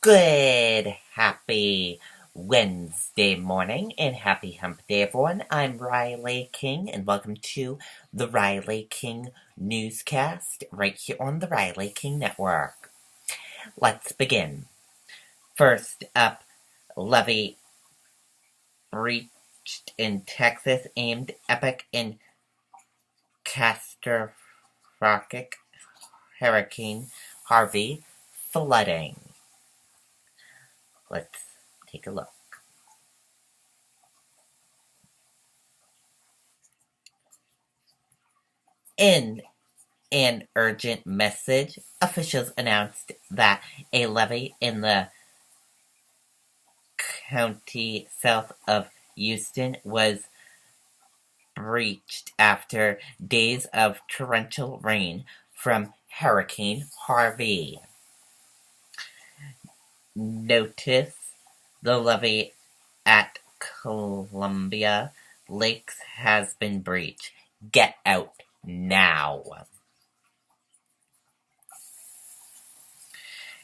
Good, happy Wednesday morning and happy hump day, everyone. I'm Riley King, and welcome to the Riley King Newscast right here on the Riley King Network. Let's begin. First up, levee breached in Texas aimed epic and catastrophic Hurricane Harvey Flooding. Let's take a look. In an urgent message, officials announced that a levee in the county south of Houston was breached after days of torrential rain from Hurricane Harvey. Notice the levee at Columbia Lakes has been breached. Get out now.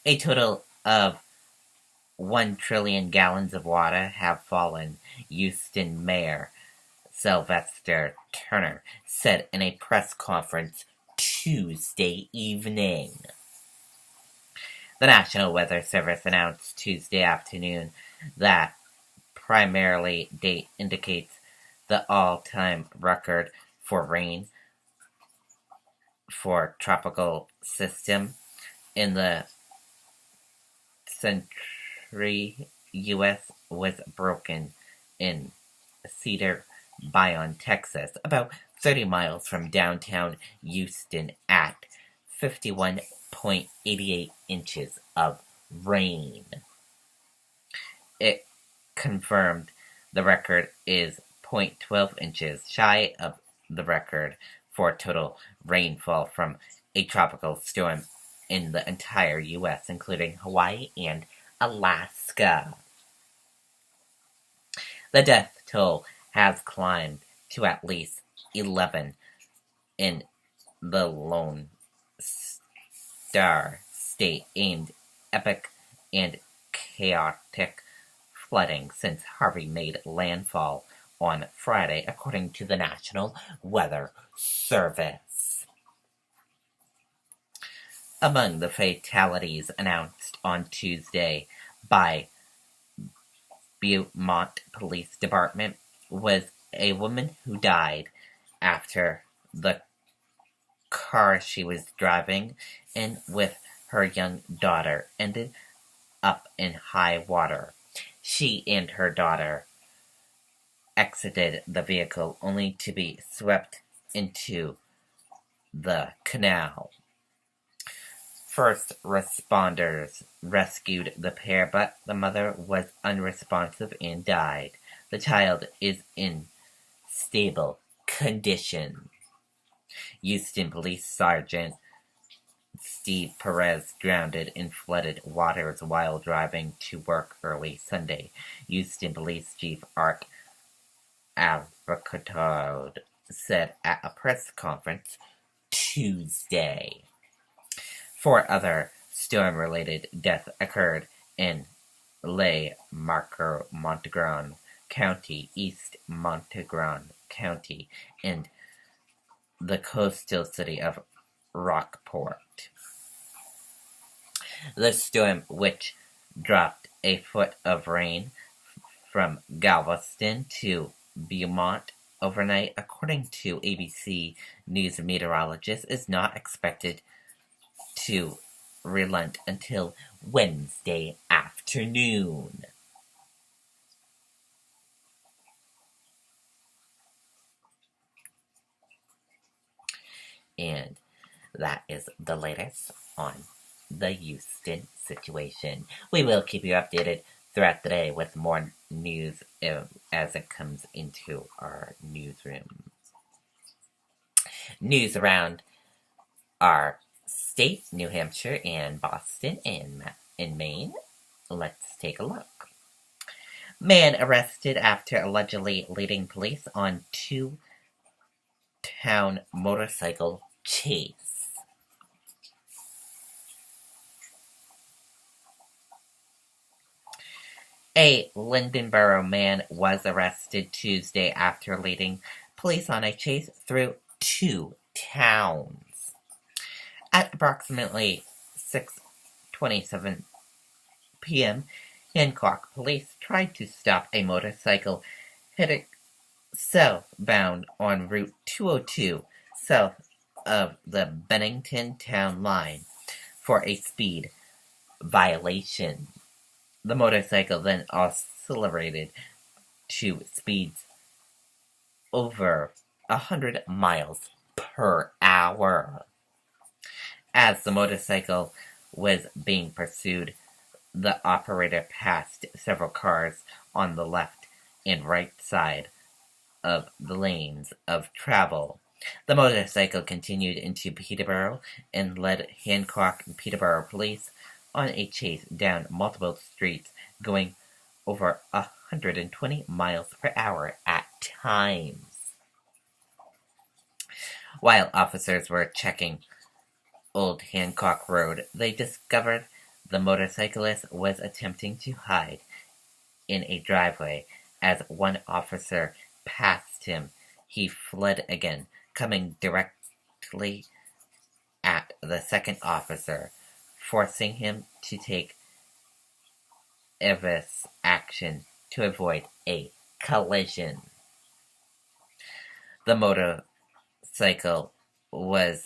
A total of 1 trillion gallons of water have fallen, Houston Mayor Sylvester Turner said in a press conference Tuesday evening. The National Weather Service announced Tuesday afternoon that primarily date indicates the all-time record for rain for tropical system in the century U.S. was broken in Cedar Bayou, Texas, about 30 miles from downtown Houston at 51.88 inches of rain. It confirmed the record is 0.12 inches shy of the record for total rainfall from a tropical storm in the entire U.S., including Hawaii and Alaska. The death toll has climbed to at least 11 in the Lone Star State aimed epic and chaotic flooding since Harvey made landfall on Friday, according to the National Weather Service. Among the fatalities announced on Tuesday by Beaumont Police Department was a woman who died after the car she was driving in with her young daughter ended up in high water. She and her daughter exited the vehicle only to be swept into the canal. First responders rescued the pair, but the mother was unresponsive and died. The child is in stable condition. Houston Police Sergeant Steve Perez drowned in flooded waters while driving to work early Sunday. Houston Police Chief Art Avocado said at a press conference Tuesday. 4 other storm-related deaths occurred in Le Montagron County, East Montagron County, and the coastal city of Rockport. The storm, which dropped a foot of rain from Galveston to Beaumont overnight, according to ABC News meteorologists, is not expected to relent until Wednesday afternoon. And that is the latest on the Houston situation. We will keep you updated throughout the day with more news as it comes into our newsroom. News around our state, New Hampshire and Boston and in Maine. Let's take a look. Man arrested after allegedly leading police on 2-town motorcycle chase. A Lindenborough man was arrested Tuesday after leading police on a chase through two towns. At approximately 6:27 p.m., Hancock police tried to stop a motorcycle heading southbound on Route 202 south of the Bennington town line for a speed violation. The motorcycle then accelerated to speeds over 100 miles per hour. As the motorcycle was being pursued, the operator passed several cars on the left and right side of the lanes of travel. The motorcycle continued into Peterborough and led Hancock and Peterborough police on a chase down multiple streets, going over 120 miles per hour at times. While officers were checking Old Hancock Road, they discovered the motorcyclist was attempting to hide in a driveway. As one officer passed him, he fled again, coming directly at the second officer, forcing him to take evasive action to avoid a collision. The motorcycle was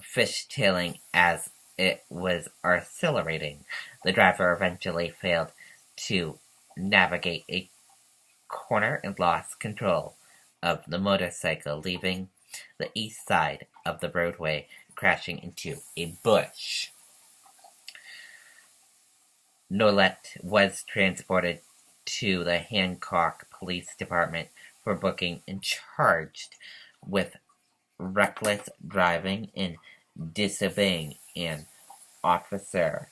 fishtailing as it was accelerating. The driver eventually failed to navigate a corner and lost control of the motorcycle, leaving the east side of the roadway, crashing into a bush. Nolette was transported to the Hancock Police Department for booking and charged with reckless driving and disobeying an officer.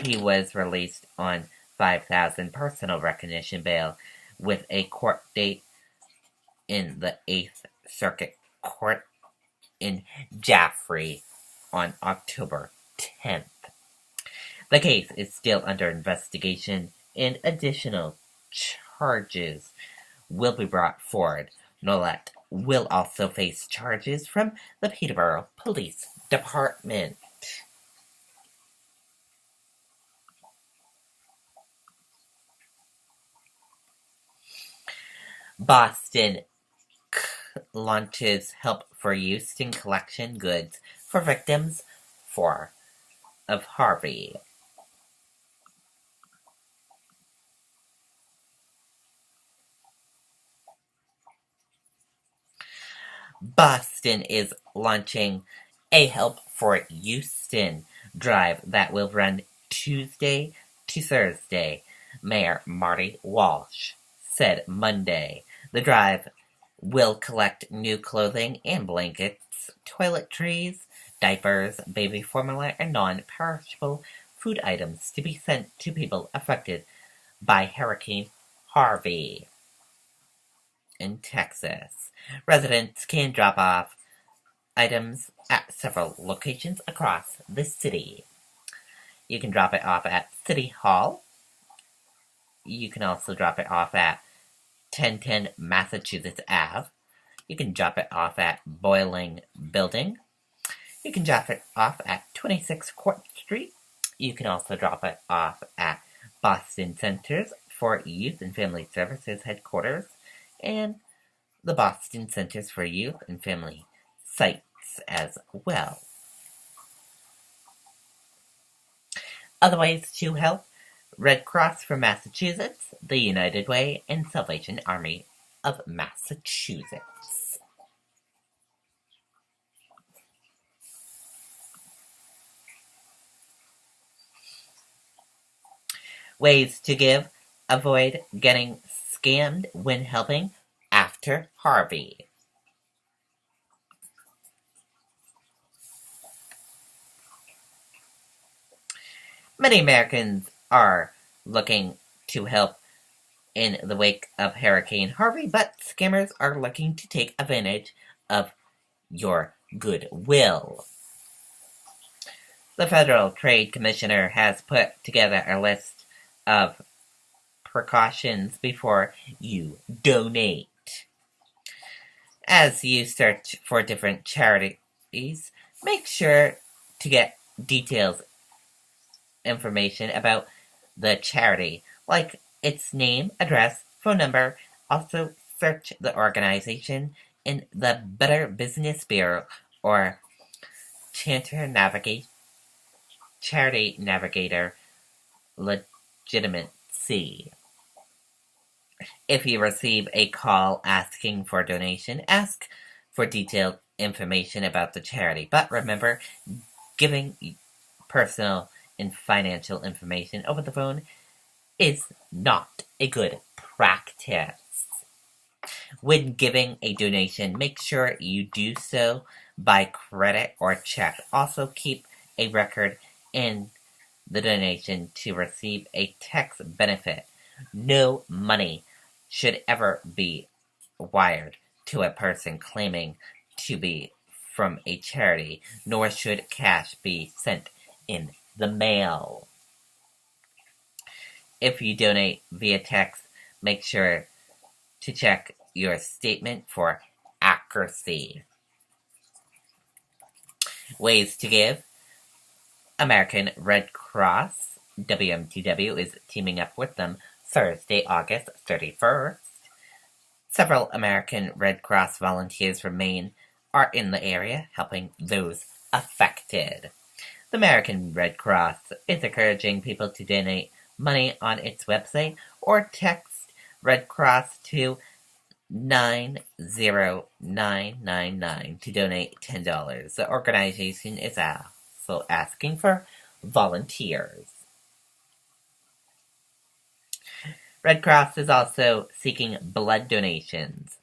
He was released on $5,000 personal recognition bail with a court date in the 8th Circuit Court in Jaffrey on October 10th. The case is still under investigation and additional charges will be brought forward. Nolette will also face charges from the Peterborough Police Department. Boston launches help for use in collection goods for victims of Harvey. Boston is launching a Help for Houston drive that will run Tuesday to Thursday, Mayor Marty Walsh said Monday. The drive will collect new clothing and blankets, toiletries, diapers, baby formula, and non-perishable food items to be sent to people affected by Hurricane Harvey in Texas. Residents can drop off items at several locations across the city. You can drop it off at City Hall. You can also drop it off at 1010 Massachusetts Ave. You can drop it off at Boiling Building. You can drop it off at 26 Court Street. You can also drop it off at Boston Centers for Youth and Family Services headquarters and the Boston Centers for Youth and Family sites as well. Other ways to help: Red Cross for Massachusetts, the United Way, and Salvation Army of Massachusetts. Ways to give: avoid getting scammed when helping after Harvey. Many Americans are looking to help in the wake of Hurricane Harvey, but scammers are looking to take advantage of your goodwill. The Federal Trade Commissioner has put together a list of precautions before you donate. As you search for different charities, make sure to get details information about the charity, like its name, address, phone number. Also, search the organization in the Better Business Bureau or Charity Navigator Legitimacy. If you receive a call asking for a donation, ask for detailed information about the charity. But remember, giving personal and financial information over the phone is not a good practice. When giving a donation, make sure you do so by credit or check. Also, keep a record in the donation to receive a tax benefit. No money should ever be wired to a person claiming to be from a charity, nor should cash be sent in the mail. If you donate via text, make sure to check your statement for accuracy. Ways to give. American Red Cross, WMTW, is teaming up with them Thursday, August 31st. Several American Red Cross volunteers from Maine are in the area helping those affected. The American Red Cross is encouraging people to donate money on its website or text Red Cross to 90999 to donate $10. The organization is also asking for volunteers. Red Cross is also seeking blood donations.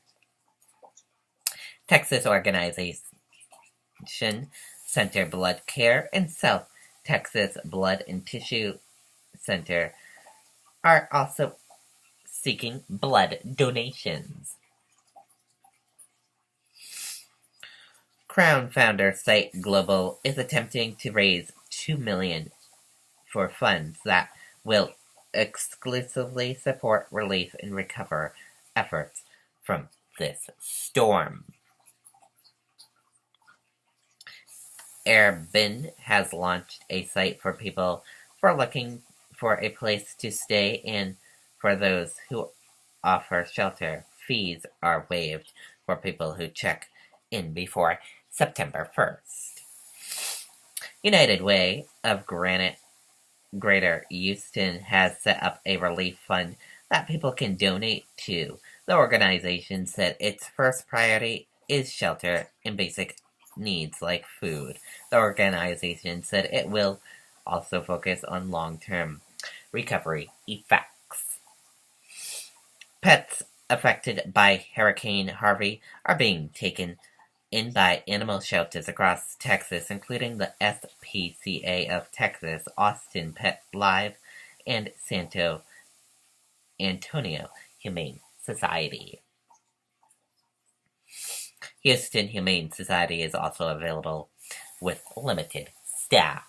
Texas organization Center Blood Care and South Texas Blood and Tissue Center are also seeking blood donations. Crown founder Site Global is attempting to raise $2 million for funds that will exclusively support relief and recovery efforts from this storm. Airbnb has launched a site for people who are looking for a place to stay and for those who offer shelter. Fees are waived for people who check in before September 1st. United Way of Greater Houston has set up a relief fund that people can donate to. The organization said its first priority is shelter and basic needs like food. The organization said it will also focus on long-term recovery effects. Pets affected by Hurricane Harvey are being taken in by animal shelters across Texas, including the SPCA of Texas, Austin Pet Live, and Santo Antonio Humane Society. Houston Humane Society is also available with limited staff.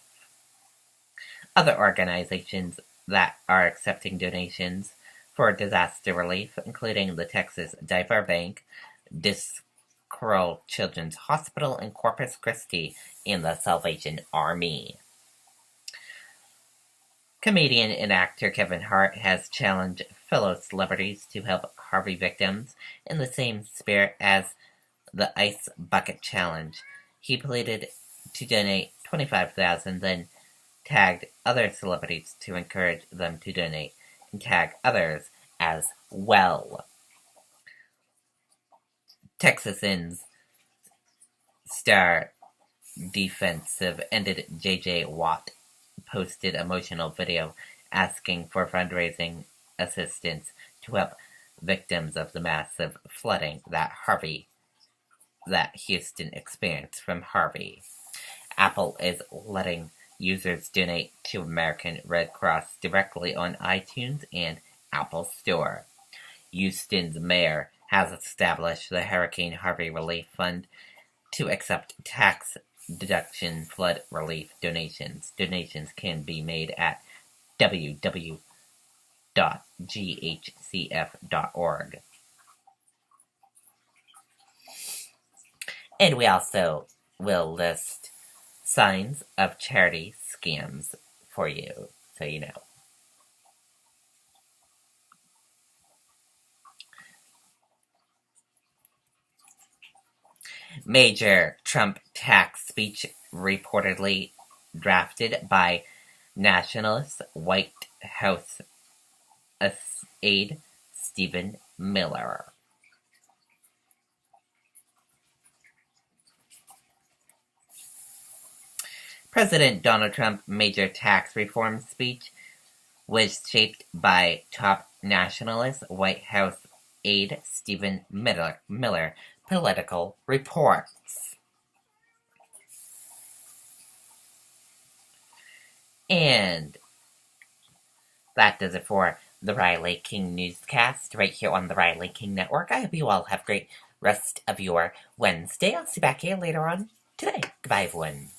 Other organizations that are accepting donations for disaster relief, including the Texas Diaper Bank, Coral Children's Hospital in Corpus Christi, and the Salvation Army. Comedian and actor Kevin Hart has challenged fellow celebrities to help Harvey victims in the same spirit as the Ice Bucket Challenge. He pleaded to donate $25,000, then tagged other celebrities to encourage them to donate and tag others as well. Texans star defensive ended J.J. Watt posted emotional video asking for fundraising assistance to help victims of the massive flooding that Houston experienced from Harvey. Apple is letting users donate to American Red Cross directly on iTunes and Apple Store. Houston's mayor has established the Hurricane Harvey Relief Fund to accept tax deduction flood relief donations. Donations can be made at www.apple.com www.ghcf.org. And we also will list signs of charity scams for you, so you know. Major Trump tax speech reportedly drafted by nationalist White House aide Stephen Miller. President Donald Trump's major tax reform speech was shaped by top nationalist White House aide Stephen Miller, Political reports. And that does it for the Riley King Newscast right here on the Riley King Network. I hope you all have a great rest of your Wednesday. I'll see you back here later on today. Goodbye, everyone.